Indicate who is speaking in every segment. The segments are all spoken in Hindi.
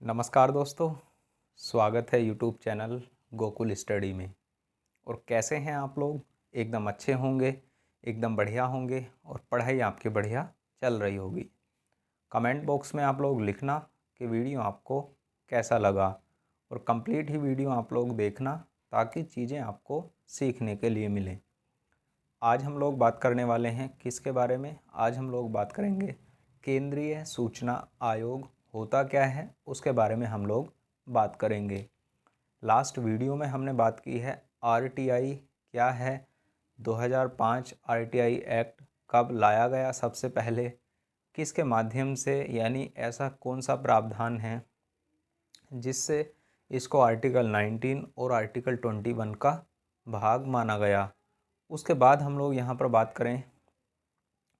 Speaker 1: नमस्कार दोस्तों, स्वागत है यूट्यूब चैनल गोकुल स्टडी में। और कैसे हैं आप लोग? एकदम अच्छे होंगे, एकदम बढ़िया होंगे और पढ़ाई आपकी बढ़िया चल रही होगी। कमेंट बॉक्स में आप लोग लिखना कि वीडियो आपको कैसा लगा और कंप्लीट ही वीडियो आप लोग देखना ताकि चीज़ें आपको सीखने के लिए मिलें। आज हम लोग बात करने वाले हैं किसके बारे में? आज हम लोग बात करेंगे केंद्रीय सूचना आयोग होता क्या है, उसके बारे में हम लोग बात करेंगे। लास्ट वीडियो में हमने बात की है आरटीआई क्या है, 2005 आरटीआई एक्ट कब लाया गया सबसे पहले, किसके माध्यम से, यानी ऐसा कौन सा प्रावधान है जिससे इसको आर्टिकल 19 और आर्टिकल 21 का भाग माना गया। उसके बाद हम लोग यहाँ पर बात करें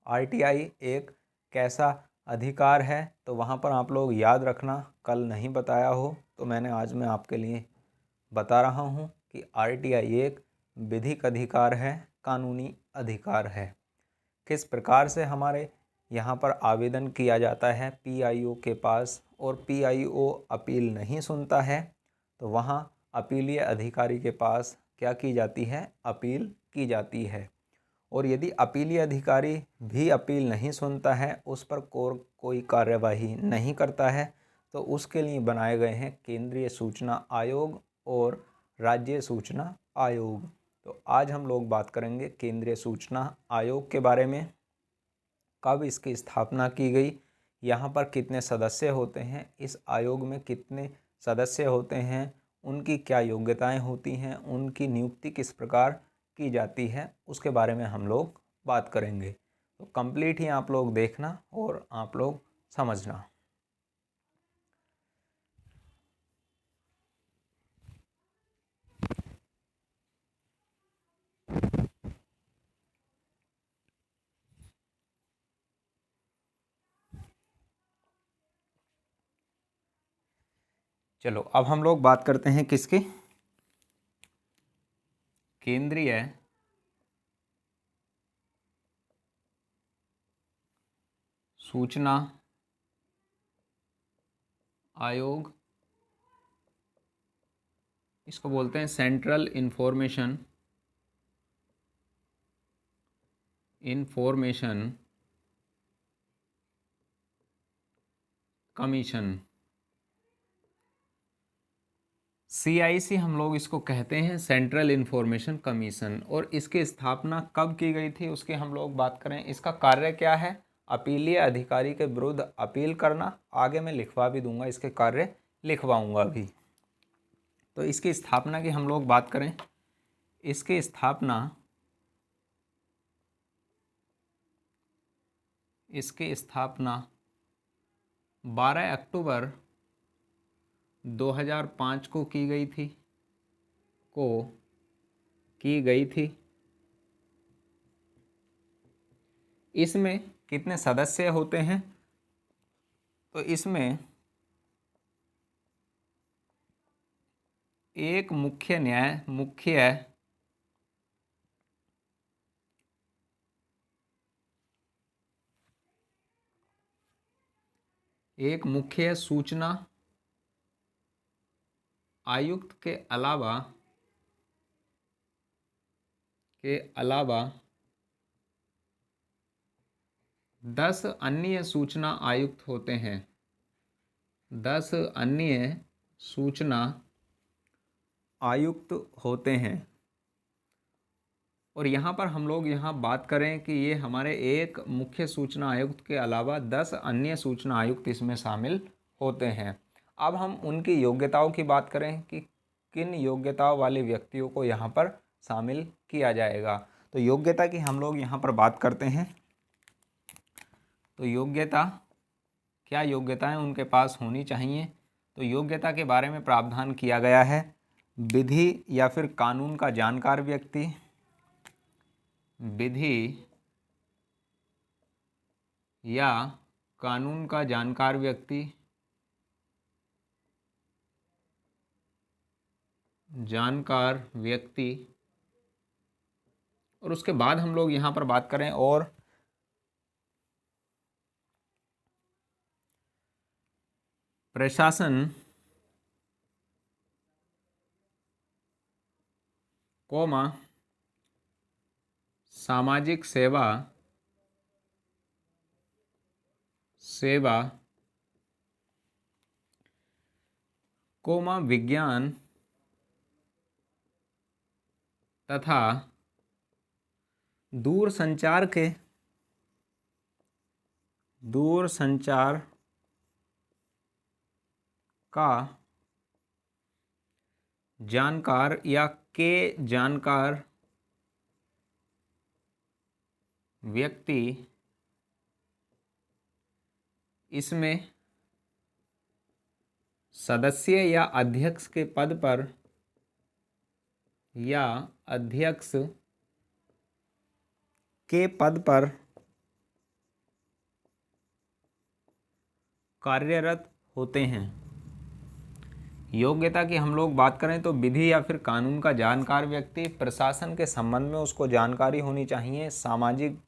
Speaker 1: आरटीआई एक कैसा अधिकार है, तो वहाँ पर आप लोग याद रखना, कल नहीं बताया हो तो मैं आपके लिए बता रहा हूँ कि आरटीआई एक विधिक अधिकार है, कानूनी अधिकार है। किस प्रकार से हमारे यहाँ पर आवेदन किया जाता है पीआईओ के पास, और पीआईओ अपील नहीं सुनता है तो वहाँ अपीलीय अधिकारी के पास क्या की जाती है, अपील की जाती है। और यदि अपीलीय अधिकारी भी अपील नहीं सुनता है, उस पर कोई कार्यवाही नहीं करता है, तो उसके लिए बनाए गए हैं केंद्रीय सूचना आयोग और राज्य सूचना आयोग। तो आज हम लोग बात करेंगे केंद्रीय सूचना आयोग के बारे में। कब इसकी स्थापना की गई, यहाँ पर कितने सदस्य होते हैं, इस आयोग में कितने सदस्य होते हैं, उनकी क्या योग्यताएं होती हैं, उनकी नियुक्ति किस प्रकार की जाती है, उसके बारे में हम लोग बात करेंगे। तो कंप्लीट ही आप लोग देखना और आप लोग समझना। चलो अब हम लोग बात करते हैं किसकी, केंद्रीय सूचना आयोग। इसको बोलते हैं सेंट्रल इंफॉर्मेशन कमीशन। CIC हम लोग इसको कहते हैं, सेंट्रल इंफॉर्मेशन कमीशन। और इसकी स्थापना कब की गई थी उसकी हम लोग बात करें। इसका कार्य क्या है, अपीलीय अधिकारी के विरुद्ध अपील करना। आगे मैं लिखवा भी दूंगा, इसके कार्य लिखवाऊंगा भी। तो इसकी स्थापना की हम लोग बात करें, इसकी स्थापना 12 अक्टूबर 2005 को की गई थी। इसमें कितने सदस्य होते हैं, तो इसमें एक मुख्य सूचना आयुक्त के अलावा 10 अन्य सूचना आयुक्त होते हैं। 10 अन्य सूचना आयुक्त होते हैं। और यहाँ पर हम लोग बात करें कि ये हमारे एक मुख्य सूचना आयुक्त के अलावा 10 अन्य सूचना आयुक्त इसमें शामिल होते हैं। अब हम उनकी योग्यताओं की बात करें कि किन योग्यताओं वाले व्यक्तियों को यहाँ पर शामिल किया जाएगा। तो योग्यता की हम लोग यहाँ पर बात करते हैं। तो क्या योग्यताएं उनके पास होनी चाहिए, तो योग्यता के बारे में प्रावधान किया गया है। विधि या फिर कानून का जानकार व्यक्ति, विधि या कानून का जानकार व्यक्ति, और उसके बाद हम लोग यहाँ पर बात करें प्रशासन, कोमा सामाजिक सेवा, सेवा, कोमा विज्ञान तथा दूरसंचार के, दूरसंचार का जानकार या के जानकार व्यक्ति इसमें सदस्य या अध्यक्ष के पद पर या अध्यक्ष के पद पर कार्यरत होते हैं। योग्यता की हम लोग बात करें तो विधि या फिर कानून का जानकार व्यक्ति, प्रशासन के संबंध में उसको जानकारी होनी चाहिए, सामाजिक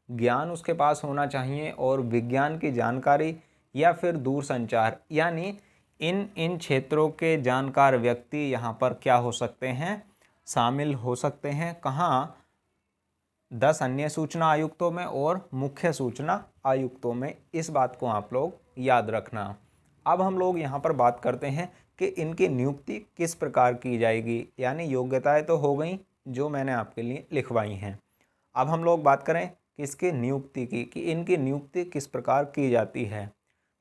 Speaker 1: ज्ञान उसके पास होना चाहिए और विज्ञान की जानकारी या फिर दूरसंचार, यानी इन क्षेत्रों के जानकार व्यक्ति यहाँ पर क्या हो सकते हैं, शामिल हो सकते हैं। कहाँ? 10 अन्य सूचना आयुक्तों में और मुख्य सूचना आयुक्तों में। इस बात को आप लोग याद रखना। अब हम लोग यहाँ पर बात करते हैं कि इनकी नियुक्ति किस प्रकार की जाएगी, यानी योग्यताएं तो हो गई जो मैंने आपके लिए लिखवाई हैं। अब हम लोग बात करें किसकी नियुक्ति की, कि इनकी नियुक्ति किस प्रकार की जाती है।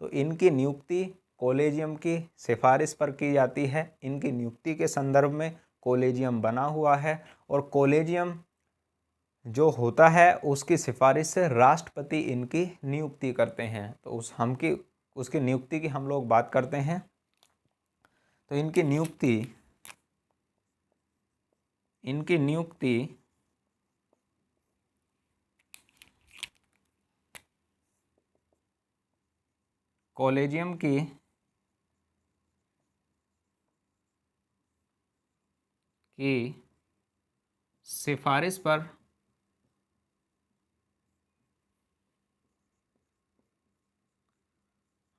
Speaker 1: तो इनकी नियुक्ति कॉलेजियम की सिफारिश पर की जाती है। इनकी नियुक्ति के संदर्भ में कॉलेजियम बना हुआ है और कॉलेजियम जो होता है उसकी सिफारिश से राष्ट्रपति इनकी नियुक्ति करते हैं। तो उसकी नियुक्ति की हम लोग बात करते हैं। तो इनकी नियुक्ति कॉलेजियम की सिफारिश पर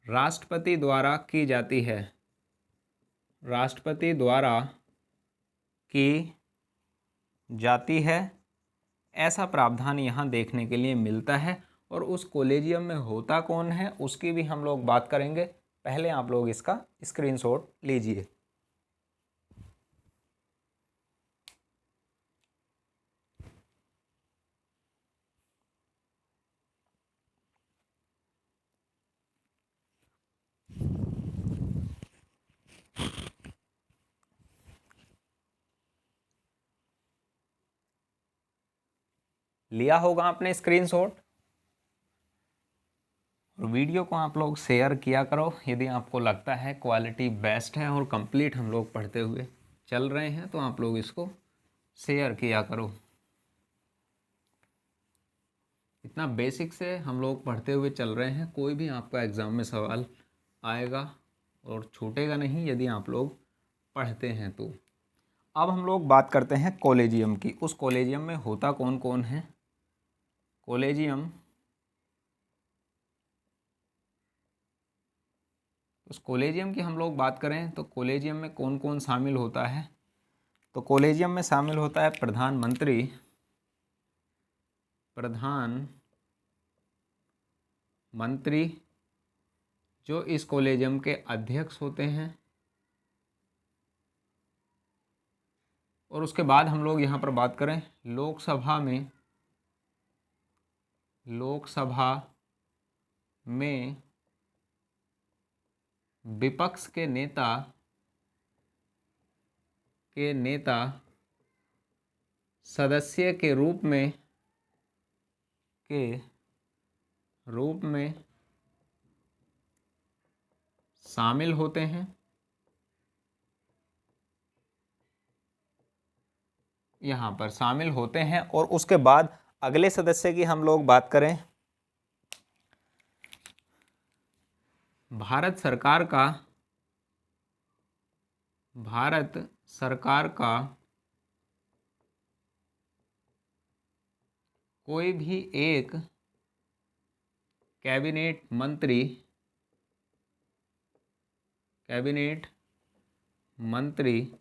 Speaker 1: राष्ट्रपति द्वारा की जाती है। राष्ट्रपति द्वारा की जाती है, ऐसा प्रावधान यहाँ देखने के लिए मिलता है। और उस कॉलेजियम में होता कौन है उसकी भी हम लोग बात करेंगे। पहले आप लोग इसका स्क्रीनशॉट लीजिए। लिया होगा आपने स्क्रीनशॉट, और वीडियो को आप लोग शेयर किया करो यदि आपको लगता है क्वालिटी बेस्ट है और कंप्लीट हम लोग पढ़ते हुए चल रहे हैं, तो आप लोग इसको शेयर किया करो। इतना बेसिक से हम लोग पढ़ते हुए चल रहे हैं, कोई भी आपका एग्ज़ाम में सवाल आएगा और छूटेगा नहीं यदि आप लोग पढ़ते हैं तो। अब हम लोग बात करते हैं कॉलेजियम की। उस कॉलेजियम में होता कौन कौन है। उस कॉलेजियम की हम लोग बात करें तो कॉलेजियम में कौन कौन शामिल होता है। तो कॉलेजियम में शामिल होता है प्रधानमंत्री जो इस कॉलेजियम के अध्यक्ष होते हैं। और उसके बाद हम लोग यहाँ पर बात करें लोकसभा में विपक्ष के नेता सदस्य के रूप में शामिल होते हैं। यहाँ पर शामिल होते हैं। और उसके बाद अगले सदस्य की हम लोग बात करें, भारत सरकार का कोई भी एक कैबिनेट मंत्री कैबिनेट मंत्री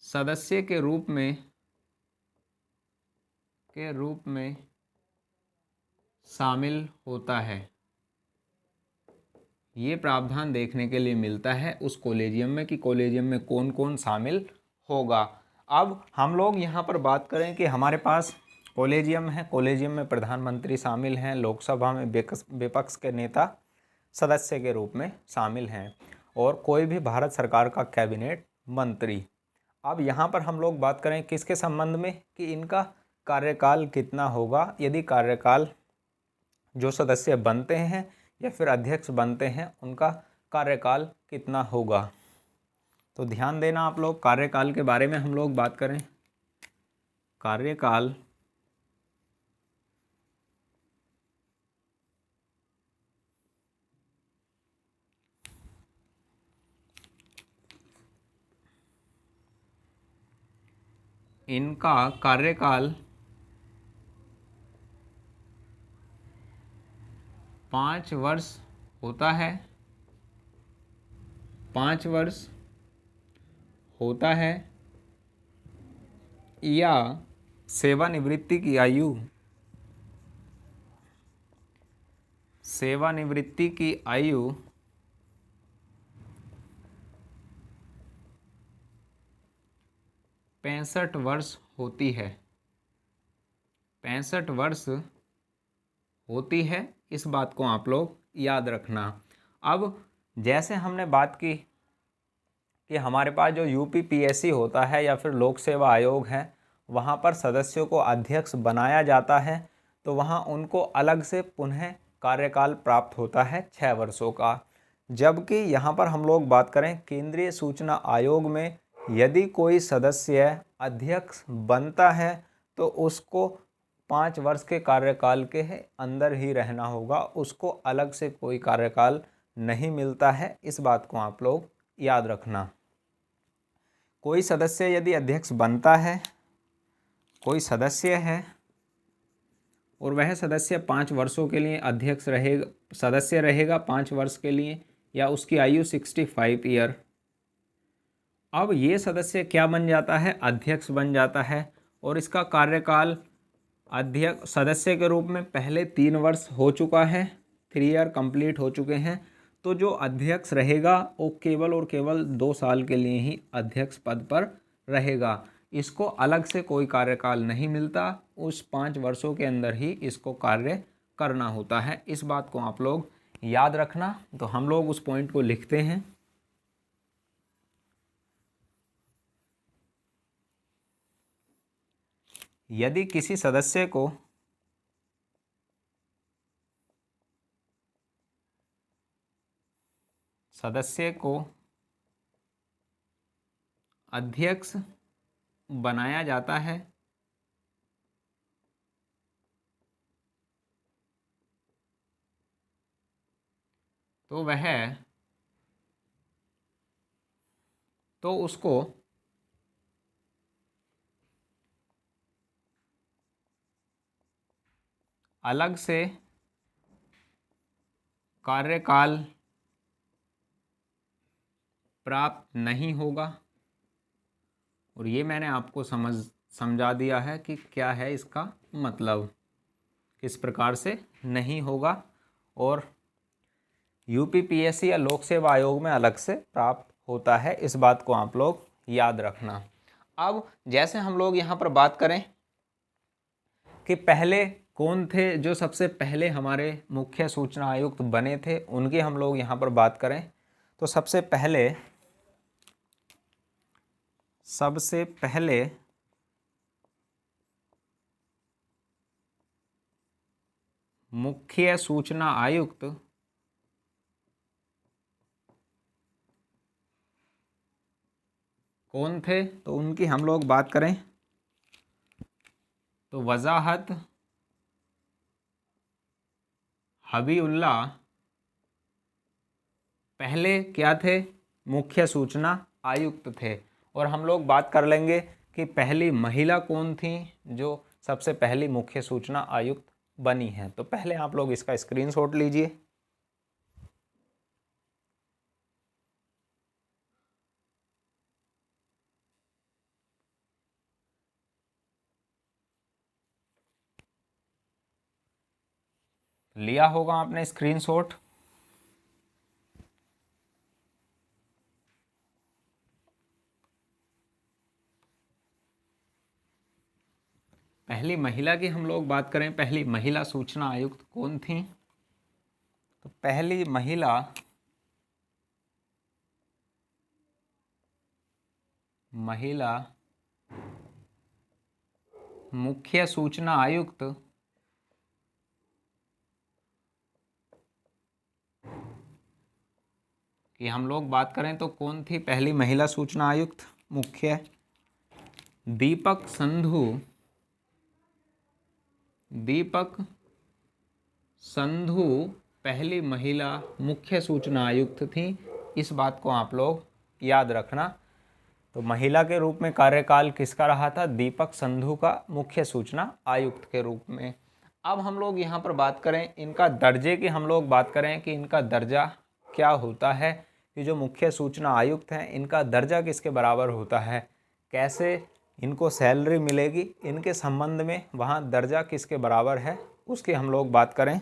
Speaker 1: सदस्य के रूप में शामिल होता है। ये प्रावधान देखने के लिए मिलता है उस कॉलेजियम में कि कॉलेजियम में कौन कौन शामिल होगा। अब हम लोग यहाँ पर बात करें कि हमारे पास कॉलेजियम है, कॉलेजियम में प्रधानमंत्री शामिल हैं, लोकसभा में विपक्ष के नेता सदस्य के रूप में शामिल हैं और कोई भी भारत सरकार का कैबिनेट मंत्री। अब यहाँ पर हम लोग बात करें किसके संबंध में कि इनका कार्यकाल कितना होगा, यदि कार्यकाल जो सदस्य बनते हैं या फिर अध्यक्ष बनते हैं उनका कार्यकाल कितना होगा। तो ध्यान देना आप लोग, कार्यकाल के बारे में हम लोग बात करें। कार्यकाल इनका कार्यकाल 5 वर्ष होता है, 5 वर्ष होता है या सेवानिवृत्ति की आयु 65 वर्ष होती है, 65 वर्ष होती है। इस बात को आप लोग याद रखना। अब जैसे हमने बात की कि हमारे पास जो यूपीपीएससी होता है या फिर लोक सेवा आयोग है, वहाँ पर सदस्यों को अध्यक्ष बनाया जाता है, तो वहाँ उनको अलग से पुनः कार्यकाल प्राप्त होता है 6 वर्षों का। जबकि यहाँ पर हम लोग बात करें केंद्रीय सूचना आयोग में, यदि कोई सदस्य अध्यक्ष बनता है तो उसको 5 वर्ष के कार्यकाल के अंदर ही रहना होगा, उसको अलग से कोई कार्यकाल नहीं मिलता है। इस बात को आप लोग याद रखना। कोई सदस्य यदि अध्यक्ष बनता है, कोई सदस्य है और वह सदस्य 5 वर्षों के लिए अध्यक्ष रहेगा, सदस्य रहेगा 5 वर्ष के लिए, या उसकी आयु 65 ईयर। अब ये सदस्य क्या बन जाता है, अध्यक्ष बन जाता है और इसका कार्यकाल अध्यक्ष सदस्य के रूप में पहले 3 वर्ष हो चुका है, 3 ईयर कंप्लीट हो चुके हैं। तो जो अध्यक्ष रहेगा वो केवल और केवल 2 साल के लिए ही अध्यक्ष पद पर रहेगा, इसको अलग से कोई कार्यकाल नहीं मिलता, उस 5 वर्षों के अंदर ही इसको कार्य करना होता है। इस बात को आप लोग याद रखना। तो हम लोग उस पॉइंट को लिखते हैं। यदि किसी सदस्य को अध्यक्ष बनाया जाता है तो उसको अलग से कार्यकाल प्राप्त नहीं होगा। और ये मैंने आपको समझा दिया है कि क्या है इसका मतलब, किस प्रकार से नहीं होगा। और यूपीपीएससी या लोक सेवा आयोग में अलग से प्राप्त होता है। इस बात को आप लोग याद रखना। अब जैसे हम लोग यहाँ पर बात करें कि पहले कौन थे जो सबसे पहले हमारे मुख्य सूचना आयुक्त बने थे, उनकी हम लोग यहाँ पर बात करें तो सबसे पहले मुख्य सूचना आयुक्त कौन थे, तो उनकी हम लोग बात करें तो वजाहत हबीउल्लाह पहले क्या थे, मुख्य सूचना आयुक्त थे। और हम लोग बात कर लेंगे कि पहली महिला कौन थी जो सबसे पहली मुख्य सूचना आयुक्त बनी है। तो पहले आप लोग इसका स्क्रीनशॉट लीजिए। लिया होगा आपने स्क्रीनशॉट। पहली महिला की हम लोग बात करें, पहली महिला सूचना आयुक्त कौन थी? तो पहली महिला मुख्य सूचना आयुक्त की हम लोग बात करें तो कौन थी पहली महिला सूचना आयुक्त मुख्य? दीपक संधू पहली महिला मुख्य सूचना आयुक्त थी। इस बात को आप लोग याद रखना। तो महिला के रूप में कार्यकाल किसका रहा था? दीपक संधू का मुख्य सूचना आयुक्त के रूप में। अब हम लोग यहाँ पर बात करें इनका दर्जे की, हम लोग बात करें कि इनका दर्जा क्या होता है, कि जो मुख्य सूचना आयुक्त हैं इनका दर्जा किसके बराबर होता है, कैसे इनको सैलरी मिलेगी, इनके संबंध में वहाँ दर्जा किसके बराबर है, उसकी हम लोग बात करें।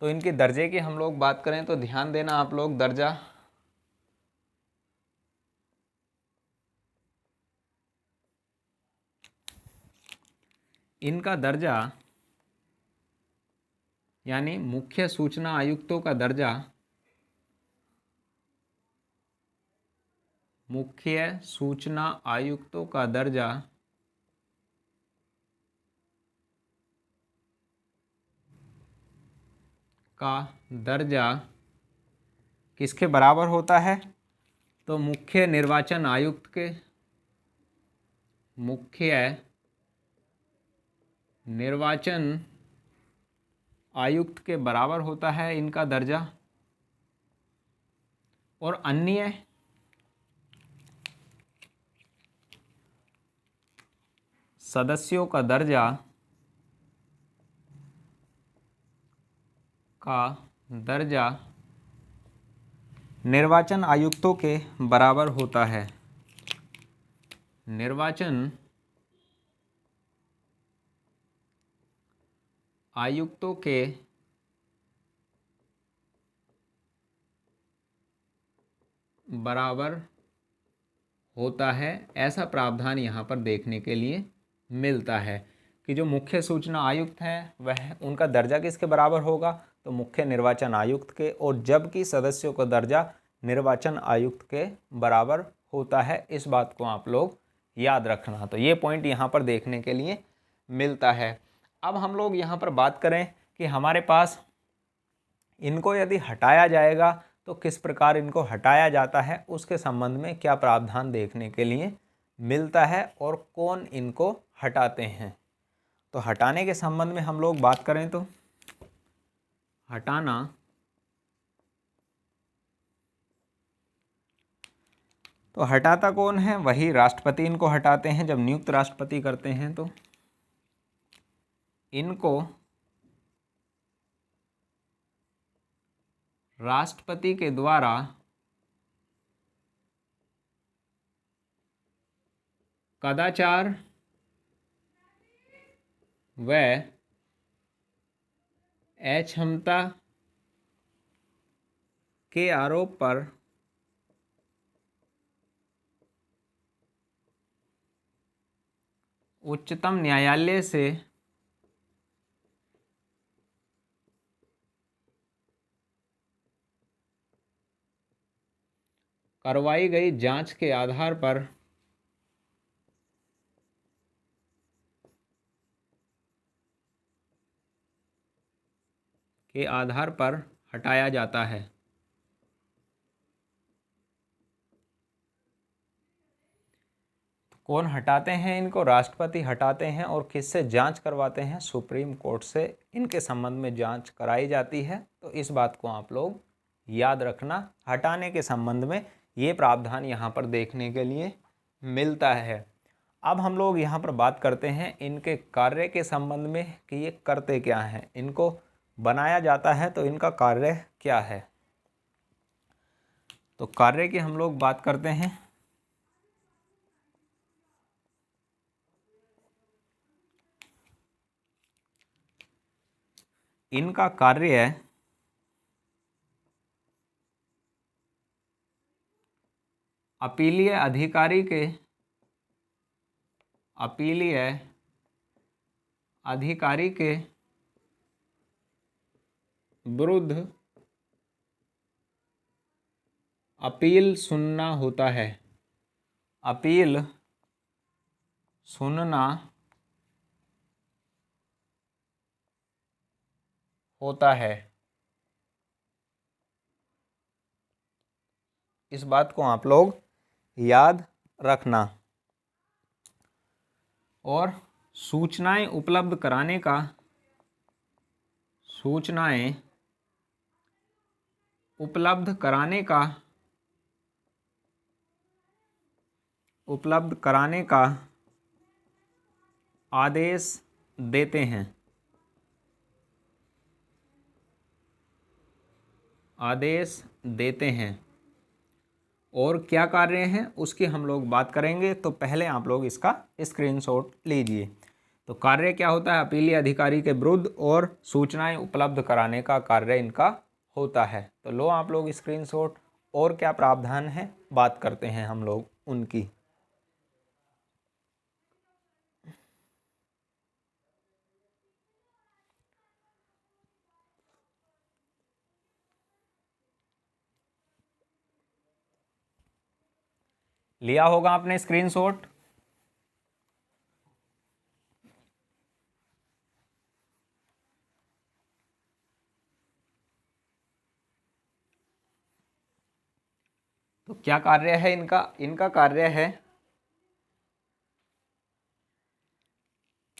Speaker 1: तो इनके दर्जे की हम लोग बात करें तो ध्यान देना आप लोग, दर्जा इनका दर्जा यानी मुख्य सूचना आयुक्तों का दर्जा, मुख्य सूचना आयुक्तों का दर्जा किसके बराबर होता है? तो मुख्य निर्वाचन आयुक्त के बराबर होता है इनका दर्जा। और अन्य सदस्यों का दर्जा निर्वाचन आयुक्तों के बराबर होता है। निर्वाचन आयुक्तों के बराबर होता है, ऐसा प्रावधान यहाँ पर देखने के लिए मिलता है कि जो मुख्य सूचना आयुक्त हैं वह उनका दर्जा किसके बराबर होगा? तो मुख्य निर्वाचन आयुक्त के, और जबकि सदस्यों का दर्जा निर्वाचन आयुक्त के बराबर होता है। इस बात को आप लोग याद रखना। तो ये पॉइंट यहाँ पर देखने के लिए मिलता है। अब हम लोग यहाँ पर बात करें कि हमारे पास इनको यदि हटाया जाएगा तो किस प्रकार इनको हटाया जाता है, उसके संबंध में क्या प्रावधान देखने के लिए मिलता है और कौन इनको हटाते हैं। तो हटाने के संबंध में हम लोग बात करें तो हटाना तो हटाता कौन है? वही राष्ट्रपति इनको हटाते हैं। जब नियुक्त राष्ट्रपति करते हैं तो इनको राष्ट्रपति के द्वारा कदाचार व अक्षमता के आरोप पर उच्चतम न्यायालय से करवाई गई जांच के आधार पर हटाया जाता है। कौन हटाते हैं इनको? राष्ट्रपति हटाते हैं। और किससे जांच करवाते हैं? सुप्रीम कोर्ट से इनके संबंध में जांच कराई जाती है। तो इस बात को आप लोग याद रखना। हटाने के संबंध में ये प्रावधान यहाँ पर देखने के लिए मिलता है। अब हम लोग यहाँ पर बात करते हैं इनके कार्य के संबंध में कि ये करते क्या हैं। इनको बनाया जाता है तो इनका कार्य क्या है। तो कार्य की हम लोग बात करते हैं। इनका कार्य अपीलीय अधिकारी के विरुद्ध अपील सुनना होता है। अपील सुनना होता है। इस बात को आप लोग याद रखना। और सूचनाएं उपलब्ध कराने का आदेश देते हैं। और क्या कार्य हैं उसकी हम लोग बात करेंगे, तो पहले आप लोग इसका स्क्रीनशॉट लीजिए। तो कार्य क्या होता है? अपीलीय अधिकारी के विरुद्ध और सूचनाएं उपलब्ध कराने का कार्य इनका होता है। तो लो आप लोग स्क्रीनशॉट। और क्या प्रावधान है बात करते हैं हम लोग उनकी। लिया होगा आपने स्क्रीनशॉट। तो क्या कार्य है इनका कार्य है,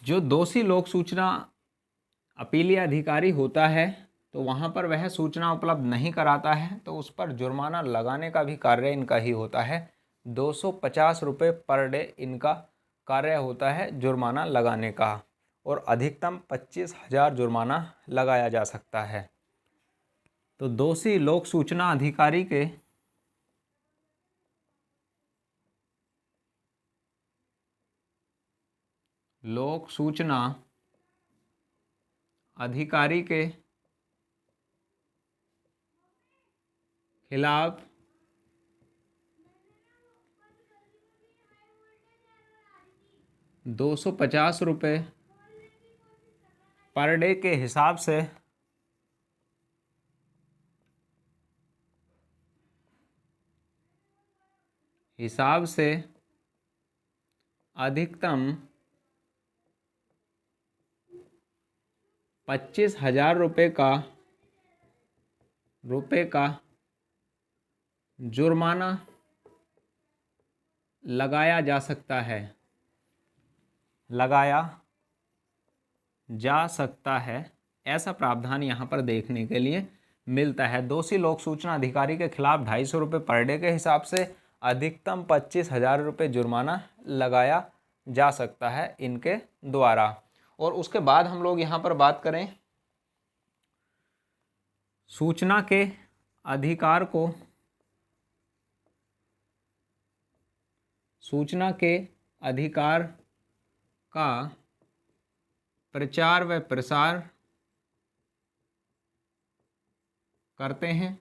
Speaker 1: जो दोषी लोक सूचना अपीलीय अधिकारी होता है तो वहाँ पर वह सूचना उपलब्ध नहीं कराता है तो उस पर जुर्माना लगाने का भी कार्य इनका ही होता है। 250 रुपये पर डे इनका कार्य होता है जुर्माना लगाने का, और अधिकतम 25,000 जुर्माना लगाया जा सकता है। तो दोषी लोक सूचना अधिकारी के लोक सूचना अधिकारी के खिलाफ ₹250 पर डे के हिसाब से अधिकतम 25,000 रुपये का जुर्माना लगाया जा सकता है। ऐसा प्रावधान यहाँ पर देखने के लिए मिलता है। दोषी लोक सूचना अधिकारी के खिलाफ 250 रुपये पर डे के हिसाब से अधिकतम 25,000 रुपये जुर्माना लगाया जा सकता है इनके द्वारा। और उसके बाद हम लोग यहाँ पर बात करें सूचना के अधिकार को, सूचना के अधिकार का प्रचार व प्रसार करते हैं।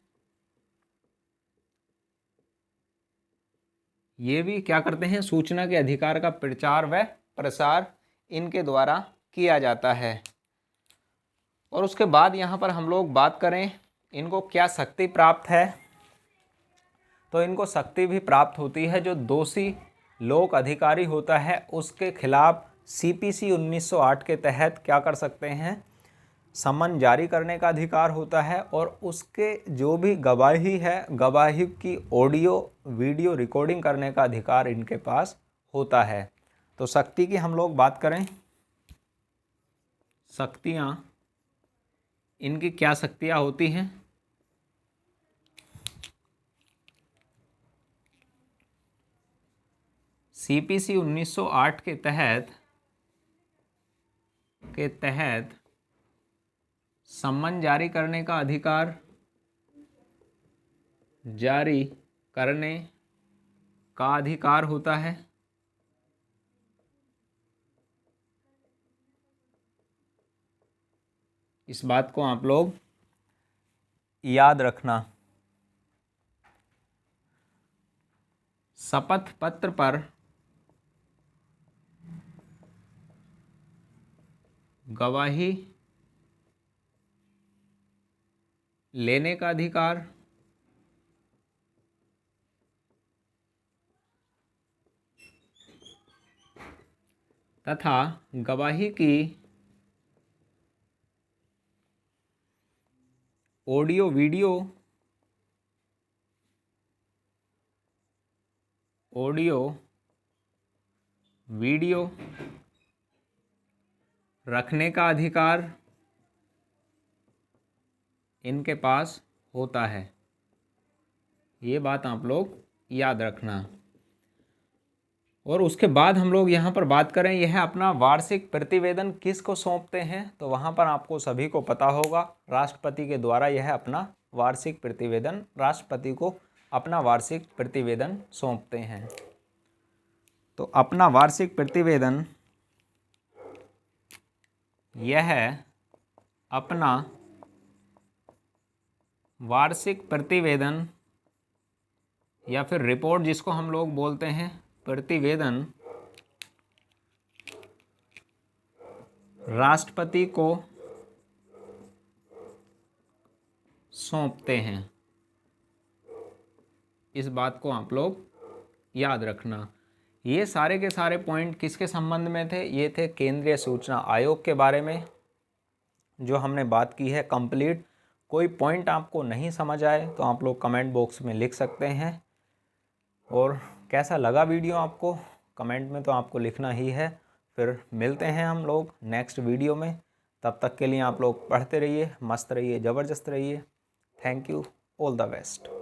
Speaker 1: ये भी क्या करते हैं? सूचना के अधिकार का प्रचार व प्रसार इनके द्वारा किया जाता है। और उसके बाद यहाँ पर हम लोग बात करें इनको क्या शक्ति प्राप्त है, तो इनको शक्ति भी प्राप्त होती है। जो दोषी लोक अधिकारी होता है उसके खिलाफ CPC 1908 के तहत क्या कर सकते हैं? समन जारी करने का अधिकार होता है। और उसके जो भी गवाही है, गवाही की ऑडियो वीडियो रिकॉर्डिंग करने का अधिकार इनके पास होता है। तो शक्ति की हम लोग बात करें, शक्तियाँ, इनकी क्या शक्तियाँ होती हैं? CPC 1908 के तहत सम्मन जारी करने का अधिकार, जारी करने का अधिकार होता है। इस बात को आप लोग याद रखना। शपथ पत्र पर गवाही लेने का अधिकार तथा गवाही की ऑडियो वीडियो रखने का अधिकार इनके पास होता है। ये बात आप लोग याद रखना। और उसके बाद हम लोग यहाँ पर बात करें, यह अपना वार्षिक प्रतिवेदन किसको सौंपते हैं, तो वहाँ पर आपको सभी को पता होगा, राष्ट्रपति के द्वारा यह अपना वार्षिक प्रतिवेदन, राष्ट्रपति को अपना वार्षिक प्रतिवेदन सौंपते हैं। तो अपना वार्षिक प्रतिवेदन, यह अपना वार्षिक प्रतिवेदन या फिर रिपोर्ट जिसको हम लोग बोलते हैं प्रतिवेदन, राष्ट्रपति को सौंपते हैं। इस बात को आप लोग याद रखना। ये सारे के सारे पॉइंट किसके संबंध में थे? ये थे केंद्रीय सूचना आयोग के बारे में जो हमने बात की है कंप्लीट। कोई पॉइंट आपको नहीं समझ आए तो आप लोग कमेंट बॉक्स में लिख सकते हैं। और कैसा लगा वीडियो आपको, कमेंट में तो आपको लिखना ही है। फिर मिलते हैं हम लोग नेक्स्ट वीडियो में। तब तक के लिए आप लोग पढ़ते रहिए, मस्त रहिए, ज़बरदस्त रहिए। Thank you, all the best.